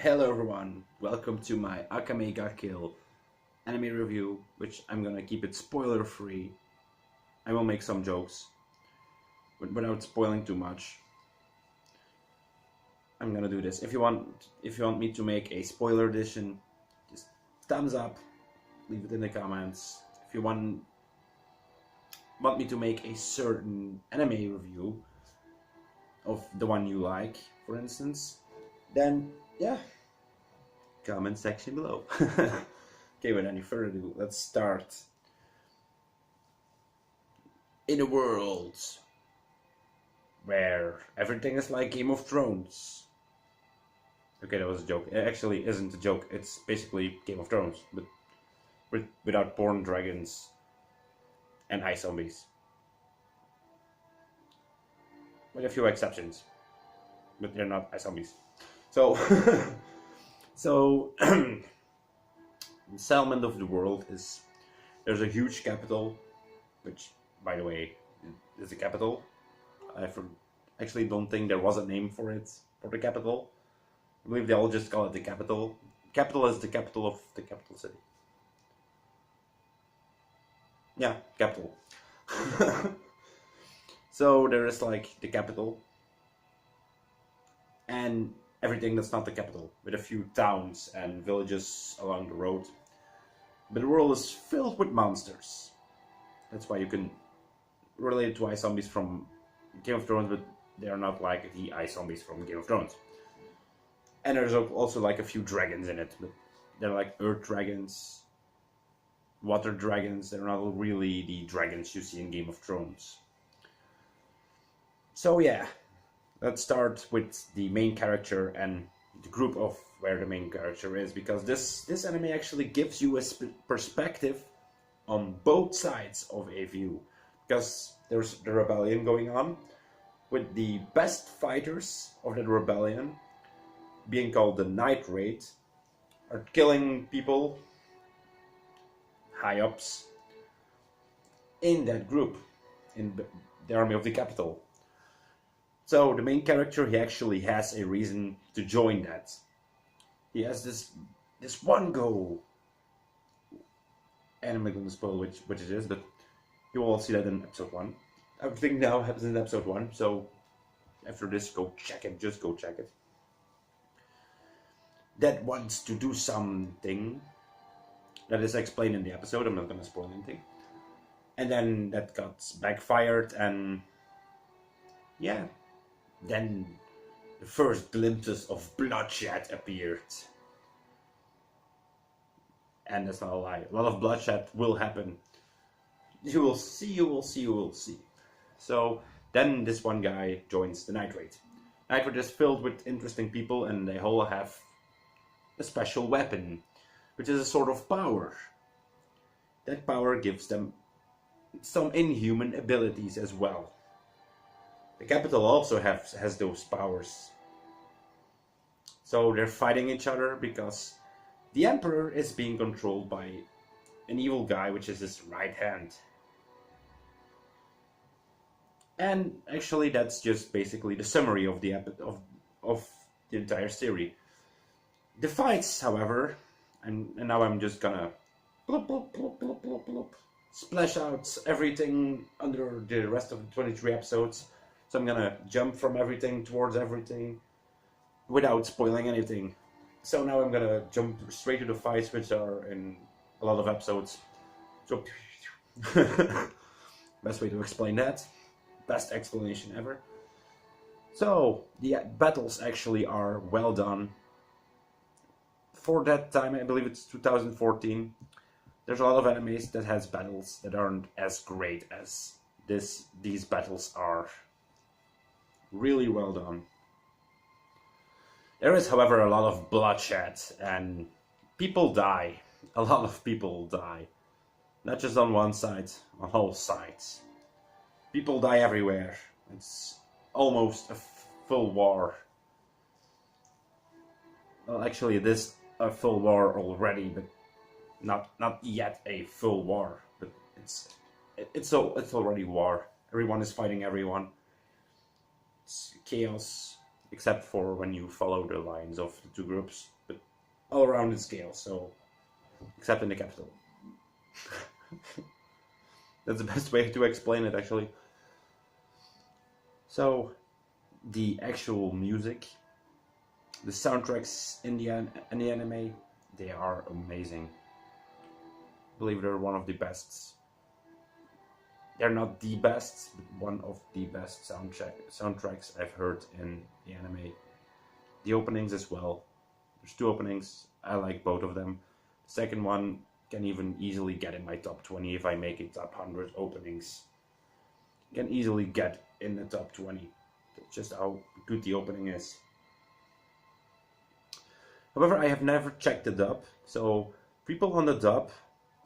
Hello everyone, welcome to my Akame Got Kill anime review, which I'm gonna keep it spoiler free. I will make some jokes, but without spoiling too much. I'm gonna do this. If you want me to make a spoiler edition, just thumbs up, leave it in the comments. If you want me to make a certain anime review of the one you like, for instance, then yeah, comment section below. Okay, without any further ado, let's start. In a world where everything is like Game of Thrones. Okay, that was a joke. It actually isn't a joke. It's basically Game of Thrones, but without born dragons and ice zombies. With a few exceptions, but they're not ice zombies. So, the settlement of the world is, there's a huge capital, which, by the way, is the capital. I actually don't think there was a name for it, for the capital. I believe they all just call it the capital. Capital is the capital of the capital city. Yeah, capital. So there is like the capital and everything that's not the capital, with a few towns and villages along the road. But the world is filled with monsters. That's why you can relate it to ice zombies from Game of Thrones, but they are not like the ice zombies from Game of Thrones. And there's also like a few dragons in it, but they're like earth dragons, water dragons. They're not really the dragons you see in Game of Thrones. So yeah, let's start with the main character and the group of where the main character is, because this anime actually gives you a perspective on both sides of a view, because there's the rebellion going on, with the best fighters of the rebellion, being called the Night Raid, are killing people, high-ups, in that group, in the army of the capital. So the main character, he actually has a reason to join that. He has this one goal, and I'm not going to spoil which it is, but you will all see that in episode 1. Everything now happens in episode 1, so after this, go check it, just go check it. That wants to do something that is explained in the episode. I'm not going to spoil anything. And then that got backfired, and yeah, then the first glimpses of bloodshed appeared. And that's not a lie. A lot of bloodshed will happen. You will see. So then this one guy joins the Night Raid. Night Raid is filled with interesting people, and they all have a special weapon, which is a sort of power. That power gives them some inhuman abilities as well. The capital also has those powers. So they're fighting each other because the emperor is being controlled by an evil guy, which is his right hand. And actually, that's just basically the summary of the of the entire series. The fights, however, and now I'm just gonna bloop, bloop, bloop, bloop, bloop, bloop, splash out everything under the rest of the 23 episodes. So I'm gonna jump from everything towards everything without spoiling anything. So now I'm gonna jump straight to the fights, which are in a lot of episodes. So best way to explain that. Best explanation ever. So the battles actually are well done. For that time, I believe it's 2014. There's a lot of animes that has battles that aren't as great as these battles are. Really well done. There is, however, a lot of bloodshed, and people die. A lot of people die. Not just on one side, on all sides. People die everywhere. It's almost a full war. Well, actually, it is a full war already, but not yet a full war. But it's already war. Everyone is fighting everyone. It's chaos. except for when you follow the lines of the two groups, but all around the scale, so except in the capital. That's the best way to explain it, actually. So, the actual music, the soundtracks in the anime, they are amazing. I believe they're one of the best. They're not the best, but one of the best soundtracks I've heard in the anime. The openings as well. There's two openings. I like both of them. The second one can even easily get in my top 20 if I make it top 100 openings. Can easily get in the top 20. That's just how good the opening is. However, I have never checked the dub, so people on the dub,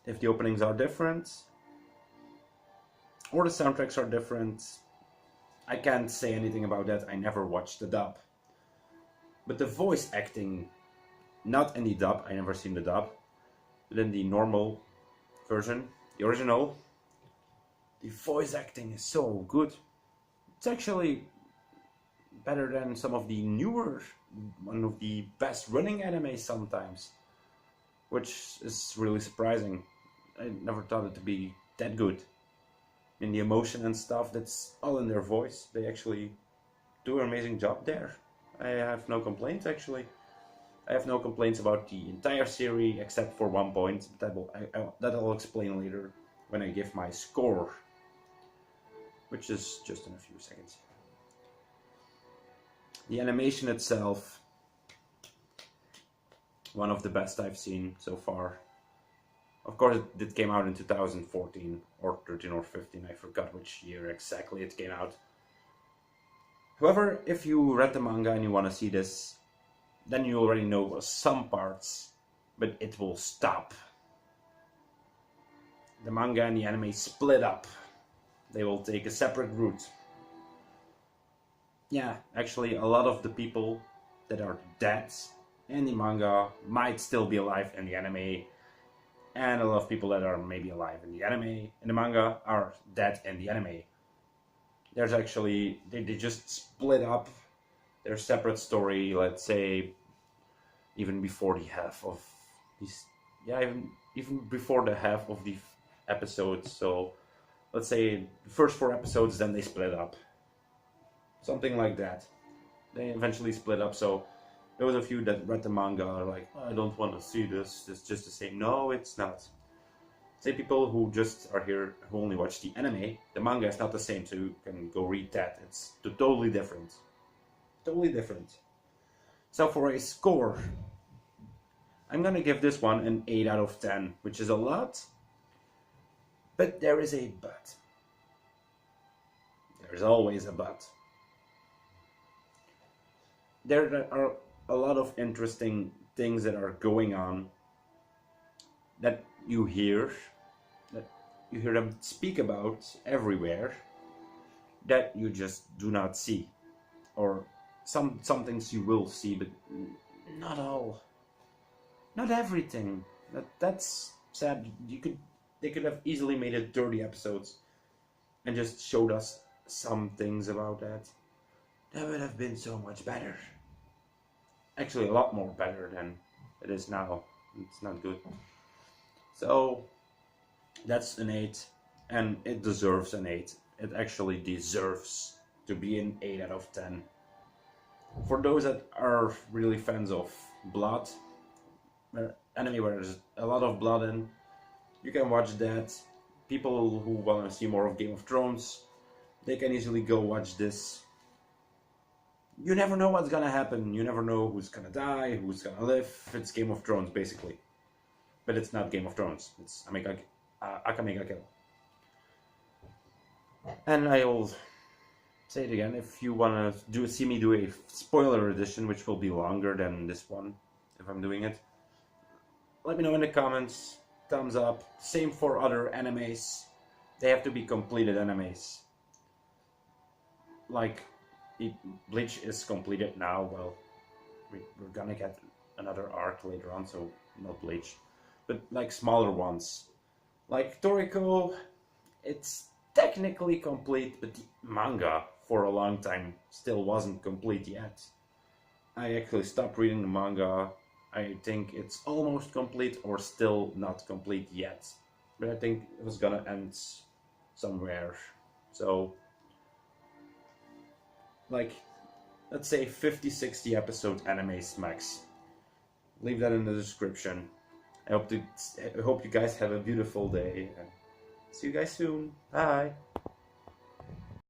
if the openings are different or the soundtracks are different, I can't say anything about that. I never watched the dub. But the voice acting, not in the dub, I never seen the dub, but in the normal version, the original, the voice acting is so good. It's actually better than some of the newer, one of the best running animes sometimes, which is really surprising. I never thought it to be that good. In the emotion and stuff, that's all in their voice. They actually do an amazing job there. I have no complaints, actually. I have no complaints about the entire series except for one point. That I'll explain later when I give my score, which is just in a few seconds. The animation itself, one of the best I've seen so far. Of course, it came out in 2014 or 13 or 15. I forgot which year exactly it came out. However, if you read the manga and you want to see this, then you already know some parts, but it will stop. The manga and the anime split up. They will take a separate route. Yeah, actually, a lot of the people that are dead in the manga might still be alive in the anime, and a lot of people that are maybe alive in the manga are dead in the anime. There's actually, they just split up their separate story, let's say, even before the half of these, yeah, even before the half of the episodes. So, let's say the first 4 episodes, then they split up. Something like that. They eventually split up, so there was a few that read the manga are like, oh, I don't want to see this, it's just the same. No, it's not. Say people who just are here, who only watch the anime, the manga is not the same, so you can go read that. It's totally different. Totally different. So for a score, I'm gonna give this one an 8 out of 10, which is a lot, but there is a but. There's always a but. There are a lot of interesting things that are going on that you hear them speak about everywhere, that you just do not see, or some things you will see, but not all, not everything. That's sad. They could have easily made it 30 episodes and just showed us some things about that. That would have been so much better. Actually, a lot more better than it is now. It's not good. So, that's an 8, and it deserves an 8. It actually deserves to be an 8 out of 10. For those that are really fans of blood, anime where there's a lot of blood in, you can watch that. People who want to see more of Game of Thrones, they can easily go watch this. You never know what's gonna happen. You never know who's gonna die, who's gonna live. It's Game of Thrones, basically. But it's not Game of Thrones. It's akame ga kill. And I will say it again. If you wanna see me do a spoiler edition, which will be longer than this one, if I'm doing it, let me know in the comments. Thumbs up. Same for other animes. They have to be completed animes. Like, Bleach is completed now. Well, we're gonna get another arc later on, so not Bleach, but like smaller ones, like Toriko. It's technically complete, but the manga for a long time still wasn't complete yet. I actually stopped reading the manga. I think it's almost complete or still not complete yet. But I think it was gonna end somewhere. So, like, let's say 50-60 episode animes max. Leave that in the description. I hope you guys have a beautiful day. And see you guys soon. Bye.